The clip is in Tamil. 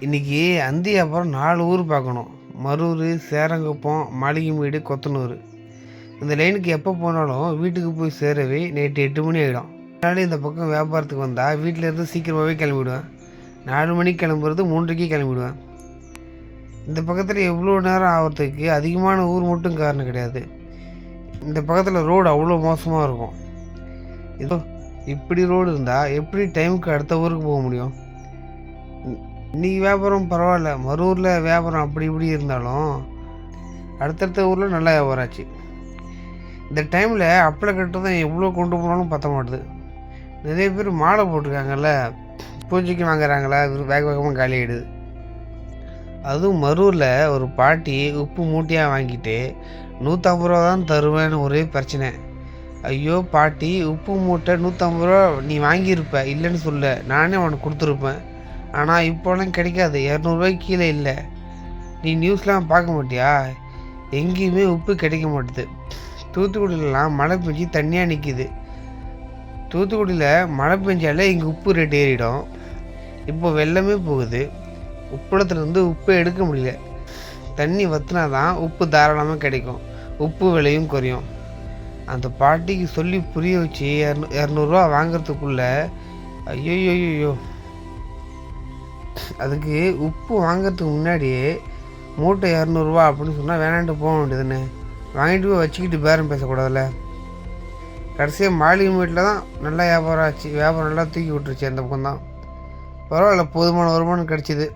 இன்றைக்கி அந்தி அப்புறம் 4 ஊர் பார்க்கணும். மரூர், சேரங்குப்பம், மாளிகைமேடு, கொத்தனூர். இந்த லைனுக்கு எப்போ போனாலும் வீட்டுக்கு போய் சேரவே நைட்டு 8 மணி ஆகிடும். அதனால இந்த பக்கம் வியாபாரத்துக்கு வந்தால் வீட்டிலேருந்து சீக்கிரமாகவே கிளம்பிவிடுவேன். 4 மணிக்கு கிளம்புறது 3:30க்கு கிளம்பிவிடுவேன். இந்த பக்கத்தில் எவ்வளோ நேரம் ஆகிறதுக்கு அதிகமான ஊர் மட்டும் காரணம் கிடையாது. இந்த பக்கத்தில் ரோடு அவ்வளோ மோசமாக இருக்கும். இதோ இப்படி ரோடு இருந்தால் எப்படி டைமுக்கு அடுத்த ஊருக்கு போக முடியும்? இன்றைக்கி வியாபாரம் பரவாயில்ல, மரூரில் வியாபாரம் அப்படி இப்படி இருந்தாலும் அடுத்தடுத்த ஊரில் நல்லா வியாபாரம் ஆச்சு. இந்த டைமில் அப்பளை கட்டு தான் எவ்வளோ கொண்டு போனாலும் பற்ற மாட்டுது. நிறைய பேர் மாலை போட்டிருக்காங்கல்ல, பூஜைக்கு வாங்குறாங்களா, வேக வேகமாக காலி ஆகிடுது. அதுவும் மரூரில் ஒரு பாட்டி உப்பு மூட்டையாக வாங்கிட்டு 150 ரூபா தான் தருவேன்னு ஒரே பிரச்சனை. ஐயோ பாட்டி, உப்பு மூட்டை 150 ரூபா நீ வாங்கியிருப்ப, இல்லைன்னு சொல்ல, நானே உனக்கு கொடுத்துருப்பேன். ஆனால் இப்போலாம் கிடைக்காது, 200 ரூபாய்க்கு கீழே இல்லை. நீ நியூஸ்லாம் பார்க்க மாட்டியா? எங்கேயுமே உப்பு கிடைக்க மாட்டுது. தூத்துக்குடியிலலாம் மழை பெஞ்சு தண்ணியாக நிற்கிது. தூத்துக்குடியில் மழை பெஞ்சாலே இங்கே உப்பு ரேட் ஏறிடும். இப்போ வெள்ளமே போகுது. உப்பளத்துலேருந்து உப்பை எடுக்க முடியல. தண்ணி வற்றினா தான் உப்பு தாராளமாக கிடைக்கும், உப்பு விலையும் குறையும். அந்த பாட்டிக்கு சொல்லி புரிய வச்சு 200 ரூபா வாங்கிறதுக்குள்ளே ஐயோ, அதுக்கு உப்பு வாங்கிறதுக்கு முன்னாடியே மூட்டை 200 ரூபா அப்படின்னு சொன்னால் வேணான்ட்டு போக வேண்டியதுன்னு வாங்கிட்டு போய் வச்சுக்கிட்டு பேரம் பேசக்கூடாதுல்ல. கடைசியாக மாளிகை வீட்டில் தான் நல்லா வியாபாரம் ஆச்சு. வியாபாரம் நல்லா தூக்கி விட்டுருச்சு. அந்த பக்கம் தான் பரவாயில்ல, போதுமான வருமானம் கிடச்சிது.